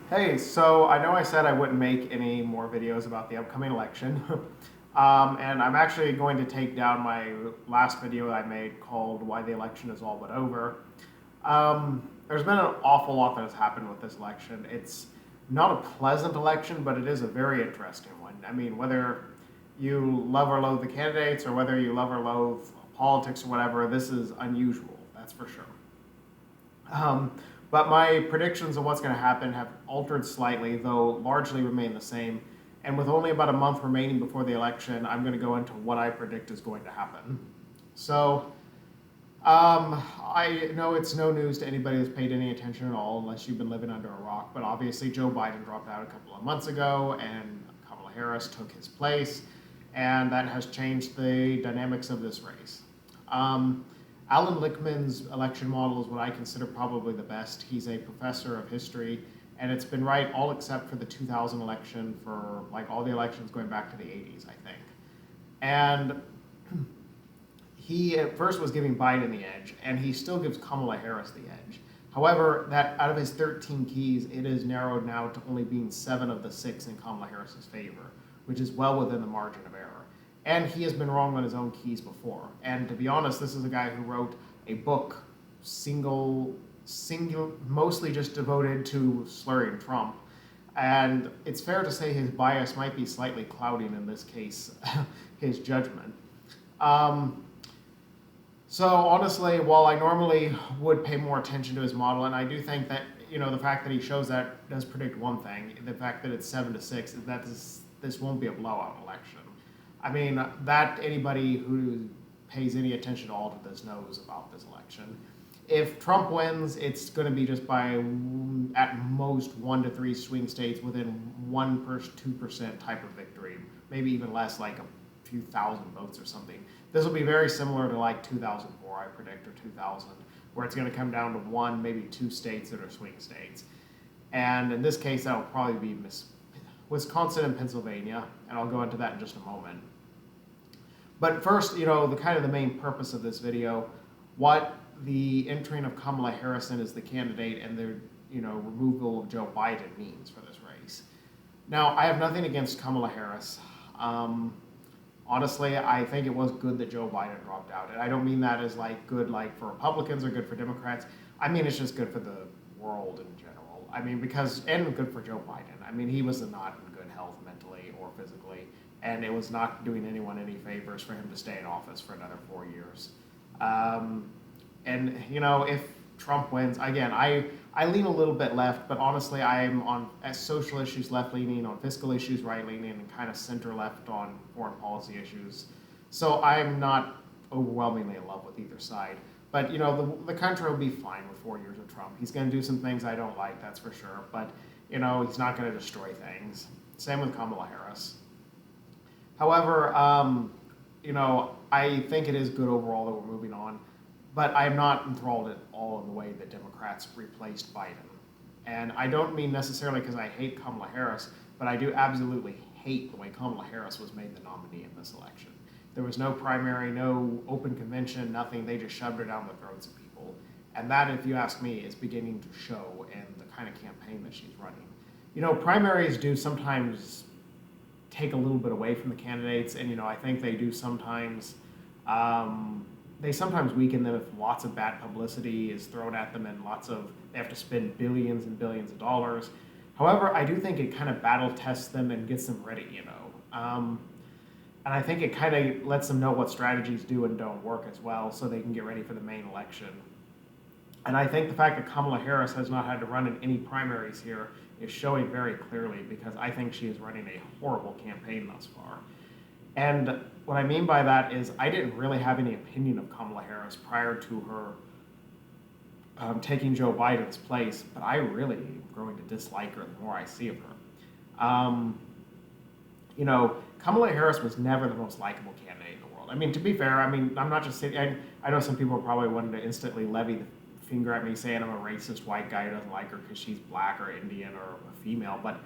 Hey, so I know I said I wouldn't make any more videos about the upcoming election. And I'm actually going to take down my last video I made called Why the Election is All But Over. There's been an awful lot that has happened with this election. It's not a pleasant election, but it is a very interesting one. I mean, whether you love or loathe the candidates or whether you love or loathe politics or whatever, this is unusual, that's for sure. Um, but my predictions of what's going to happen have altered slightly, though largely remain the same. And with only about a month remaining before the election, I'm going to go into what I predict is going to happen. So, I know it's no news to anybody that's paid any attention at all, unless you've been living under a rock. But obviously, Joe Biden dropped out a couple of months ago, and Kamala Harris took his place, and that has changed the dynamics of this race. Um, Alan Lichtman's election model is what I consider probably the best. He's a professor of history, and it's been right all except for the 2000 election, for like all the elections going back to the 80s, I think. And he at first was giving Biden the edge, and he still gives Kamala Harris the edge. However, that out of his 13 keys, it is narrowed now to only being 7 of the 6 in Kamala Harris's favor, which is well within the margin of error. And he has been wrong on his own keys before. And to be honest, this is a guy who wrote a book mostly just devoted to slurring Trump. And it's fair to say his bias might be slightly clouding in this case his judgment. Um, so honestly, while I normally would pay more attention to his model, and I do think that the fact that he shows that does predict one thing, the fact that it's 7-6, that this won't be a blowout election. I mean that anybody who pays any attention at all to this knows about this election. If Trump wins, it's going to be just by at most 1 to 3 swing states within 1% 2% type of victory, maybe even less, like a few thousand votes or something. This will be very similar to like 2004, I predict, or 2000, where it's going to come down to 1 maybe 2 states that are swing states. And in this case, that'll probably be Wisconsin and Pennsylvania, and I'll go into that in just a moment. But first, the kind of the main purpose of this video, what the entering of Kamala Harris as the candidate and the removal of Joe Biden means for this race. Now, I have nothing against Kamala Harris. Honestly, I think it was good that Joe Biden dropped out, and I don't mean that as like good like for Republicans or good for Democrats. I mean it's just good for the world in general. I mean and good for Joe Biden. I mean he was not in good health mentally or physically, and it was not doing anyone any favors for him to stay in office for another 4 years. And if Trump wins, again, I lean a little bit left, but honestly, I'm on social issues left leaning, on fiscal issues right leaning, and kind of center left on foreign policy issues. So I'm not overwhelmingly in love with either side. But the country will be fine with 4 years of Trump. He's going to do some things I don't like, that's for sure. But he's not going to destroy things. Same with Kamala Harris. However, I think it is good overall that we're moving on. But I'm not enthralled at all in the way that Democrats replaced Biden. And I don't mean necessarily because I hate Kamala Harris, but I do absolutely hate the way Kamala Harris was made the nominee in this election. There was no primary, no open convention, nothing. They just shoved her down the throats of people. And that, if you ask me, is beginning to show in the kind of campaign that she's running. Primaries do sometimes take a little bit away from the candidates, and I think they do sometimes they sometimes weaken them if lots of bad publicity is thrown at them and they have to spend billions and billions of dollars. However, I do think it kind of battle tests them and gets them ready, and I think it kind of lets them know what strategies do and don't work as well, so they can get ready for the main election. And I think the fact that Kamala Harris has not had to run in any primaries here is showing very clearly, because I think she is running a horrible campaign thus far. And what I mean by that is I didn't really have any opinion of Kamala Harris prior to her taking Joe Biden's place, but I really am growing to dislike her the more I see of her. Kamala Harris was never the most likable candidate in the world. I mean, to be fair, I'm not just saying, I know some people probably wanted to instantly levy the finger at me saying I'm a racist white guy who doesn't like her because she's black or Indian or a female, but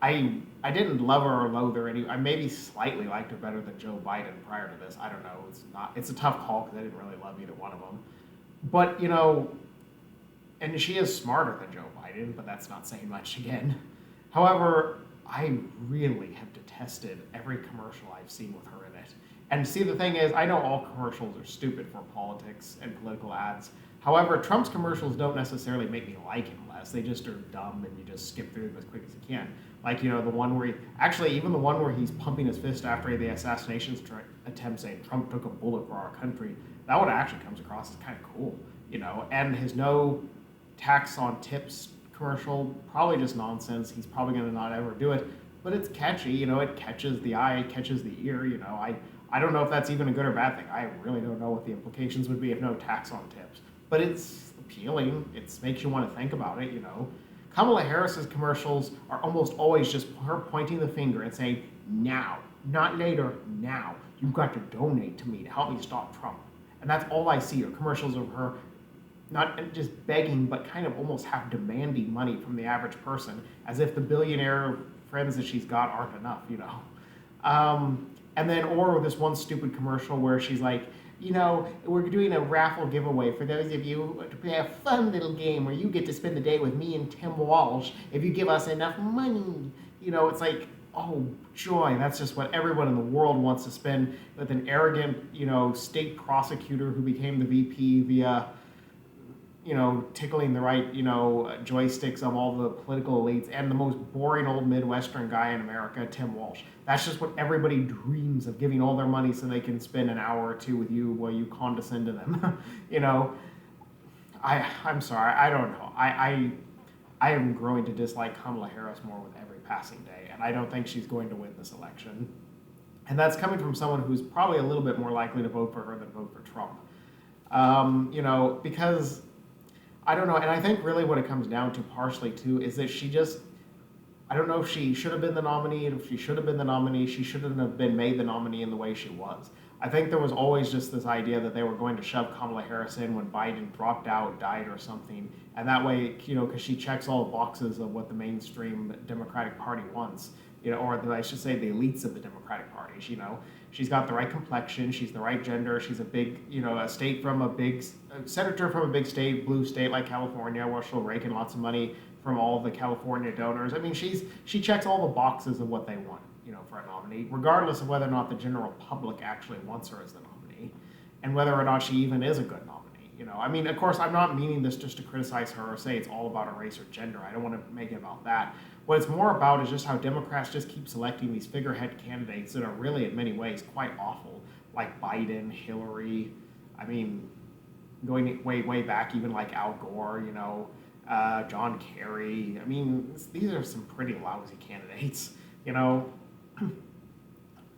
I didn't love her or loathe her I maybe slightly liked her better than Joe Biden prior to this. I don't know. It's a tough call because I didn't really love either one of them. But and she is smarter than Joe Biden, but that's not saying much again. However, I really have detested every commercial I've seen with her in it. And see, the thing is, I know all commercials are stupid for politics and political ads. However, Trump's commercials don't necessarily make me like him less. They just are dumb, and you just skip through them as quick as you can. Like, the one where even the one where he's pumping his fist after the assassination attempt, saying Trump took a bullet for our country. That one actually comes across as kind of cool, And his no tax on tips commercial, probably just nonsense. He's probably going to not ever do it, but it's catchy. It catches the eye, it catches the ear. I don't know if that's even a good or bad thing. I really don't know what the implications would be of no tax on tips, but it's appealing. It makes you want to think about it. Kamala Harris's commercials are almost always just her pointing the finger and saying, "Now, not later. Now, you've got to donate to me to help me stop Trump." And that's all I see are commercials of her not just begging, but kind of almost half demanding money from the average person, as if the billionaire friends that she's got aren't enough. And then, or this one stupid commercial where she's like, we're doing a raffle giveaway for those of you to play a fun little game where you get to spend the day with me and Tim Walsh if you give us enough money. It's like, oh, joy. That's just what everyone in the world wants to spend with an arrogant, state prosecutor who became the VP via tickling the right, joysticks of all the political elites and the most boring old Midwestern guy in America, Tim Walsh. That's just what everybody dreams of, giving all their money so they can spend an hour or two with you while you condescend to them. I'm sorry, I don't know. I am growing to dislike Kamala Harris more with every passing day, and I don't think she's going to win this election. And that's coming from someone who's probably a little bit more likely to vote for her than vote for Trump. Because I don't know, and I think really what it comes down to partially too is that I don't know if she should have been the nominee, and if she should have been the nominee, she shouldn't have been made the nominee in the way she was. I think there was always just this idea that they were going to shove Kamala Harris in when Biden dropped out, died, or something, and that way, because she checks all the boxes of what the mainstream Democratic Party wants, or I should say the elites of the Democratic Party. She's got the right complexion, she's the right gender, she's a big, a senator from a big state, blue state like California, where she'll rake in lots of money from all of the California donors. I mean, she checks all the boxes of what they want, for a nominee, regardless of whether or not the general public actually wants her as the nominee, and whether or not she even is a good nominee. I mean, of course, I'm not meaning this just to criticize her or say it's all about her race or gender. I don't want to make it about that. What it's more about is just how Democrats just keep selecting these figurehead candidates that are really, in many ways, quite awful, like Biden, Hillary. I mean, going way back, even like Al Gore, John Kerry. I mean, these are some pretty lousy candidates,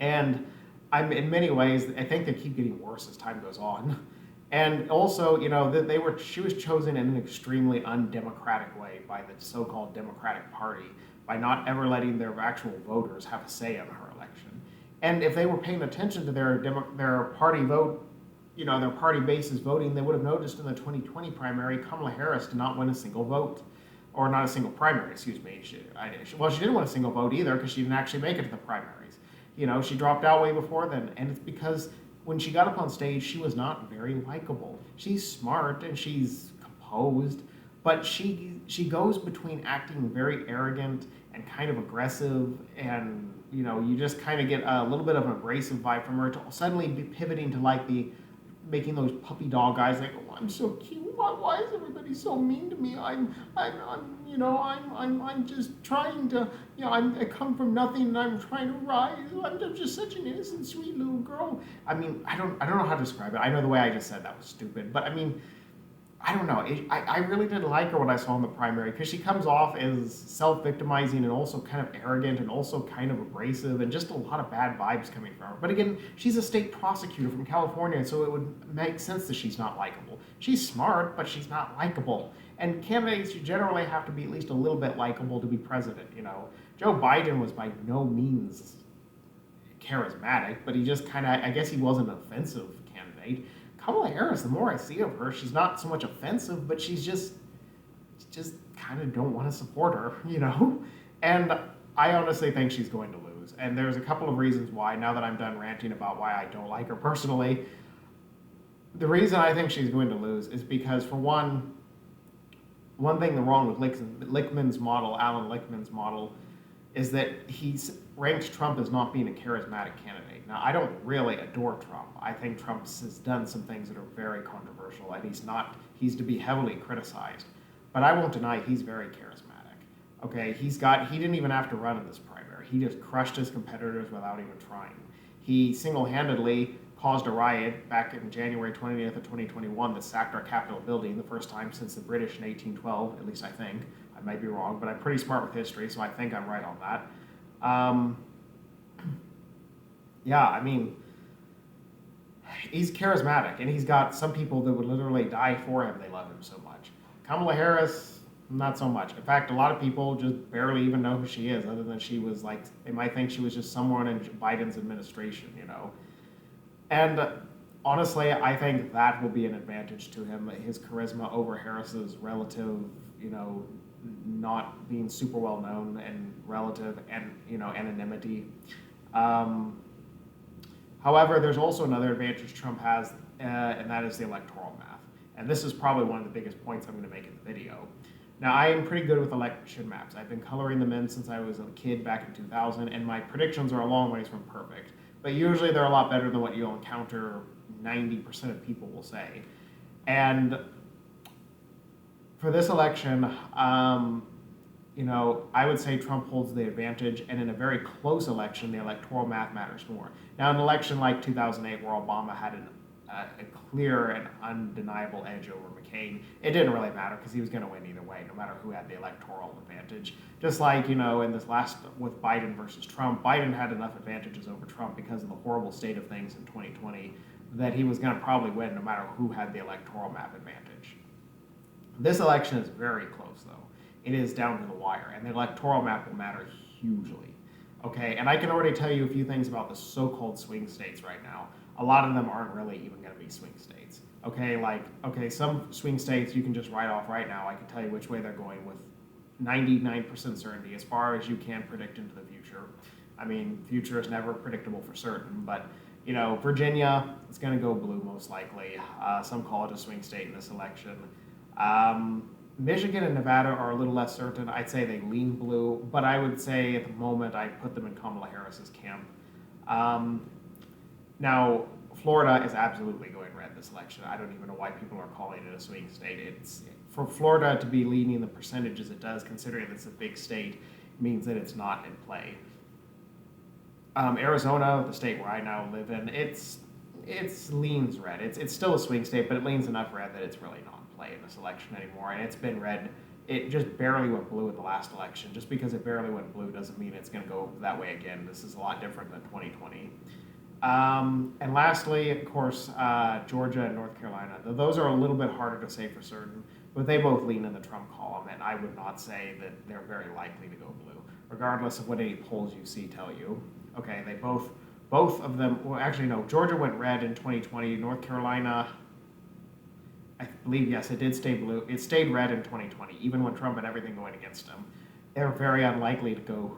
And in many ways, I think they keep getting worse as time goes on. And also, she was chosen in an extremely undemocratic way by the so-called Democratic Party by not ever letting their actual voters have a say in her election. And if they were paying attention to their party vote, their party base's voting, they would have noticed in the 2020 primary, Kamala Harris did not win a single vote. Or not a single primary, excuse me. She didn't win a single vote either because she didn't actually make it to the primaries. She dropped out way before then. And it's because when she got up on stage, she was not very likable. She's smart and she's composed, but she goes between acting very arrogant and kind of aggressive, and you just kind of get a little bit of an abrasive vibe from her, to suddenly be pivoting to like making those puppy dog eyes, like, oh, I'm so cute. Why is everybody so mean to me? I'm just trying to, I come from nothing and I'm trying to rise. I'm just such an innocent, sweet little girl. I mean, I don't know how to describe it. I know the way I just said that was stupid, but I mean, I don't know. I really did like her when I saw in the primary, because she comes off as self-victimizing and also kind of arrogant and also kind of abrasive and just a lot of bad vibes coming from her. But again, she's a state prosecutor from California, so it would make sense that she's not likable. She's smart, but she's not likable. And candidates generally have to be at least a little bit likable to be president, Joe Biden was by no means charismatic, but he just kind of, I guess he was an offensive candidate. Kamala Harris, the more I see of her, she's not so much offensive, but she's just kind of don't want to support her, And I honestly think she's going to lose. And there's a couple of reasons why, now that I'm done ranting about why I don't like her personally. The reason I think she's going to lose is because, for one, one thing wrong with Lichtman's model, Alan Lichtman's model, is that he's ranked Trump as not being a charismatic candidate. Now, I don't really adore Trump. I think Trump has done some things that are very controversial, and he's to be heavily criticized. But I won't deny he's very charismatic. Okay, he didn't even have to run in this primary. He just crushed his competitors without even trying. He single-handedly caused a riot back in January 20th of 2021 that sacked our Capitol building, the first time since the British in 1812, at least I think. I might be wrong, but I'm pretty smart with history, so I think I'm right on that. Yeah, I mean, he's charismatic, and he's got some people that would literally die for him. They love him so much. Kamala Harris, not so much. In fact, a lot of people just barely even know who she is, other than she was like, they might think she was just someone in Biden's administration, you know. And honestly, I think that will be an advantage to him, his charisma over Harris's relative, you know, not being super well known and relative and, you know, anonymity. However, there's also another advantage Trump has, and that is the electoral math. And this is probably one of the biggest points I'm going to make in the video. Now, I am pretty good with election maps. I've been coloring them in since I was a kid back in 2000, and my predictions are a long ways from perfect. But usually they're a lot better than what you'll encounter 90% of people will say. And for this election, you know, I would say Trump holds the advantage, and in a very close election, the electoral math matters more. Now, an election like 2008, where Obama had a clear and undeniable edge over McCain, it didn't really matter because he was going to win either way, no matter who had the electoral advantage. Just like, you know, in this last with Biden versus Trump, Biden had enough advantages over Trump because of the horrible state of things in 2020 that he was going to probably win no matter who had the electoral map advantage. This election is very close, though. It is down to the wire, and the electoral map will matter hugely. Okay, and I can already tell you a few things about the so-called swing states right now. A lot of them aren't really even going to be swing states. Okay, some swing states you can just write off right now. I can tell you which way they're going with 99% certainty, as far as you can predict into the future. I mean, future is never predictable for certain, but you know, Virginia is going to go blue most likely. Some call it a swing state in this election. Michigan and Nevada are a little less certain. I'd say they lean blue, but I would say at the moment I put them in Kamala Harris's camp. Now, Florida is absolutely going red this election. I don't even know why people are calling it a swing state. It's for Florida to be leaning the percentages it does, considering it's a big state, means that it's not in play. Arizona, the state where I now live in, it's leans red. It's still a swing state, but it leans enough red that it's really not in play in this election anymore. And it's been red. It just barely went blue in the last election. Just because it barely went blue doesn't mean it's going to go that way again. This is a lot different than 2020. And lastly, of course, Georgia and North Carolina. Those are a little bit harder to say for certain, but they both lean in the Trump column, and I would not say that they're very likely to go blue, regardless of what any polls you see tell you. Okay, they both of them, well, actually, no, Georgia went red in 2020. North Carolina, I believe, yes, it did stay blue. It stayed red in 2020, even when Trump had everything going against him. They're very unlikely to go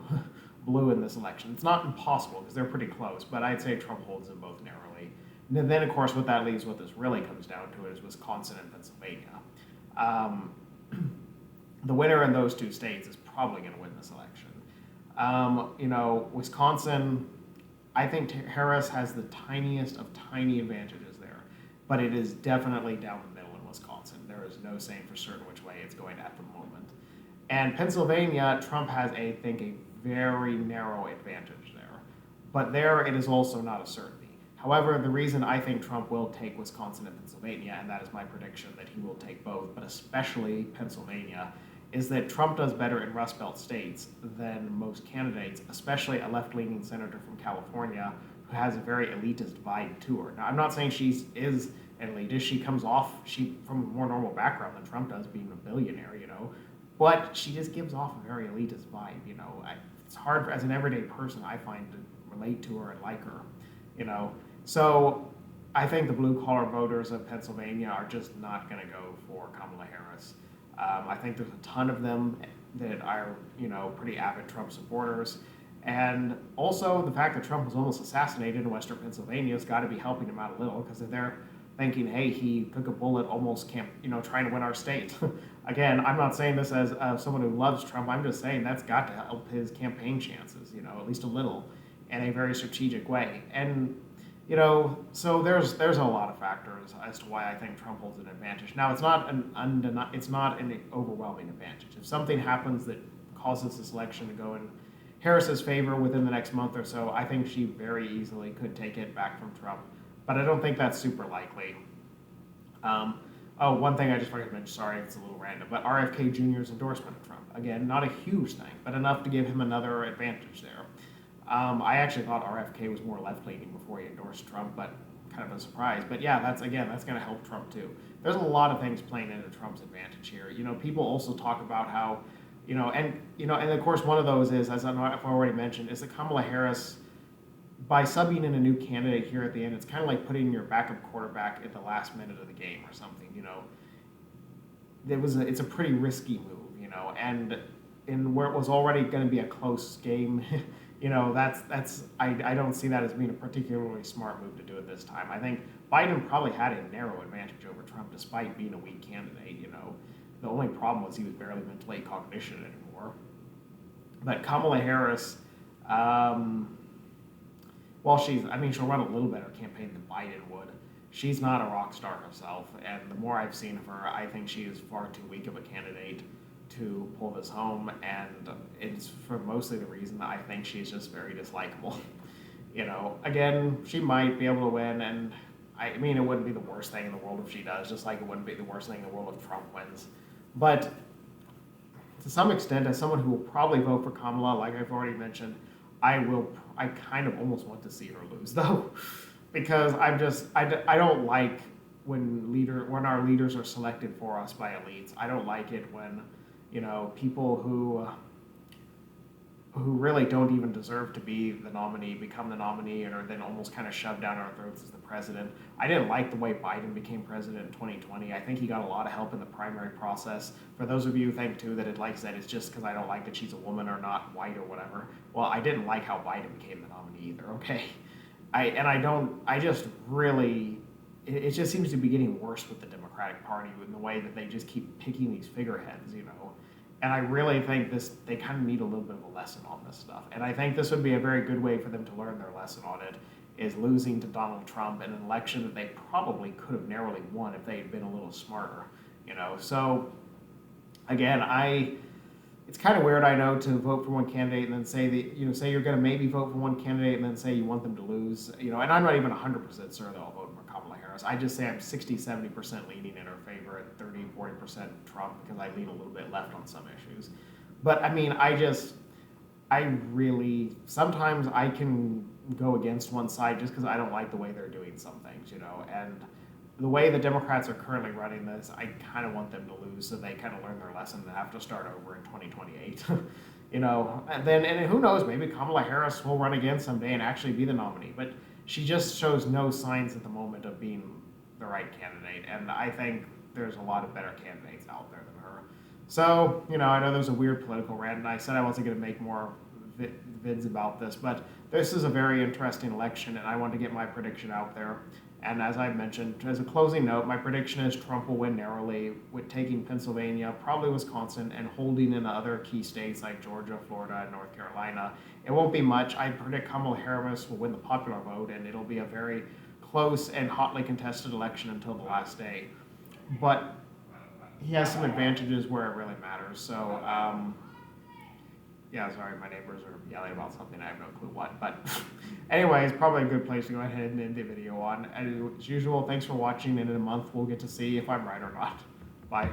blue in this election. It's not impossible because they're pretty close, but I'd say Trump holds them both narrowly. And then, of course, what that leaves, what this really comes down to is Wisconsin and Pennsylvania. The winner in those two states is probably going to win this election. You know, Wisconsin, I think Harris has the tiniest of tiny advantages there, but it is definitely down the middle in Wisconsin. There is no saying for certain which way it's going at the moment. And Pennsylvania, Trump has, I think, a very narrow advantage there. But there, it is also not a certainty. However, the reason I think Trump will take Wisconsin and Pennsylvania, and that is my prediction that he will take both, but especially Pennsylvania, is that Trump does better in Rust Belt states than most candidates, especially a left-leaning senator from California who has a very elitist vibe to her. Now, I'm not saying she is an elitist. She comes off from a more normal background than Trump does, being a billionaire, you know. But she just gives off a very elitist vibe, you know. It's hard as an everyday person, I find, to relate to her and like her, you know. So I think the blue-collar voters of Pennsylvania are just not going to go for Kamala Harris. I think there's a ton of them that are, you know, pretty avid Trump supporters. And also the fact that Trump was almost assassinated in Western Pennsylvania has got to be helping him out a little, because if they're thinking, hey, he took a bullet almost trying to win our state. again, I'm not saying this as someone who loves Trump. I'm just saying that's got to help his campaign chances, at least a little, in a very strategic way. And so there's a lot of factors as to why I think Trump holds an advantage. Now, it's not an overwhelming advantage. If something happens that causes this election to go in Harris's favor within the next month or so, I think she very easily could take it back from Trump. But I don't think that's super likely. One thing I just forgot to mention, sorry, it's a little random, but RFK Jr.'s endorsement of Trump. Again, not a huge thing, but enough to give him another advantage there. I actually thought RFK was more left-leaning before he endorsed Trump, but kind of a surprise. But yeah, that's going to help Trump too. There's a lot of things playing into Trump's advantage here. People also talk about how, and of course one of those is, as I've already mentioned, is that Kamala Harris, by subbing in a new candidate here at the end, it's kind of like putting your backup quarterback at the last minute of the game or something. It's a pretty risky move, and in where it was already going to be a close game, I don't see that as being a particularly smart move to do it this time. I think Biden probably had a narrow advantage over Trump despite being a weak candidate. The only problem was he was barely mentally cognition anymore. But Kamala Harris, she'll run a little better campaign than Biden would. She's not a rock star herself, and the more I've seen of her, I think she is far too weak of a candidate to pull this home, and it's for mostly the reason that I think she's just very dislikable. Again, she might be able to win, and it wouldn't be the worst thing in the world if she does, just like it wouldn't be the worst thing in the world if Trump wins. But to some extent, as someone who will probably vote for Kamala, like I've already mentioned, I kind of almost want to see her lose, though, because I don't like when our leaders are selected for us by elites. I don't like it when people who really don't even deserve to be the nominee become the nominee and are then almost kind of shoved down our throats as the president. I didn't like the way Biden became president in 2020. I think he got a lot of help in the primary process. For those of you who think too that it's just because I don't like that she's a woman or not white or whatever. Well, I didn't like how Biden became the nominee either. Okay, it just seems to be getting worse with the Democratic Party in the way that they just keep picking these figureheads, And I really think they kind of need a little bit of a lesson on this stuff. And I think this would be a very good way for them to learn their lesson on it, is losing to Donald Trump in an election that they probably could have narrowly won if they had been a little smarter, So, again, it's kind of weird, I know, to vote for one candidate and then say that, say you're going to maybe vote for one candidate and then say you want them to lose, and I'm not even 100% sure that I'll vote for Kamala Harris. I just say I'm 60-70% leaning in her favor at 30-40% Trump because I lean a little bit left on some issues. But sometimes I can go against one side just because I don't like the way they're doing some things, and the way the Democrats are currently running this, I kind of want them to lose so they kind of learn their lesson and have to start over in 2028. And who knows, maybe Kamala Harris will run again someday and actually be the nominee. But she just shows no signs at the moment of being the right candidate. And I think there's a lot of better candidates out there than her. So, I know there's a weird political rant, and I said I wasn't going to make more vids about this, but this is a very interesting election, and I want to get my prediction out there. And as I mentioned, as a closing note, my prediction is Trump will win narrowly, with taking Pennsylvania, probably Wisconsin, and holding in other key states like Georgia, Florida, and North Carolina. It won't be much. I predict Kamala Harris will win the popular vote, and it'll be a very close and hotly contested election until the last day. But he has some advantages where it really matters. So, yeah, sorry, my neighbors are yelling about something. I have no clue what. But anyway, it's probably a good place to go ahead and end the video on. As usual, thanks for watching. And in a month, we'll get to see if I'm right or not. Bye.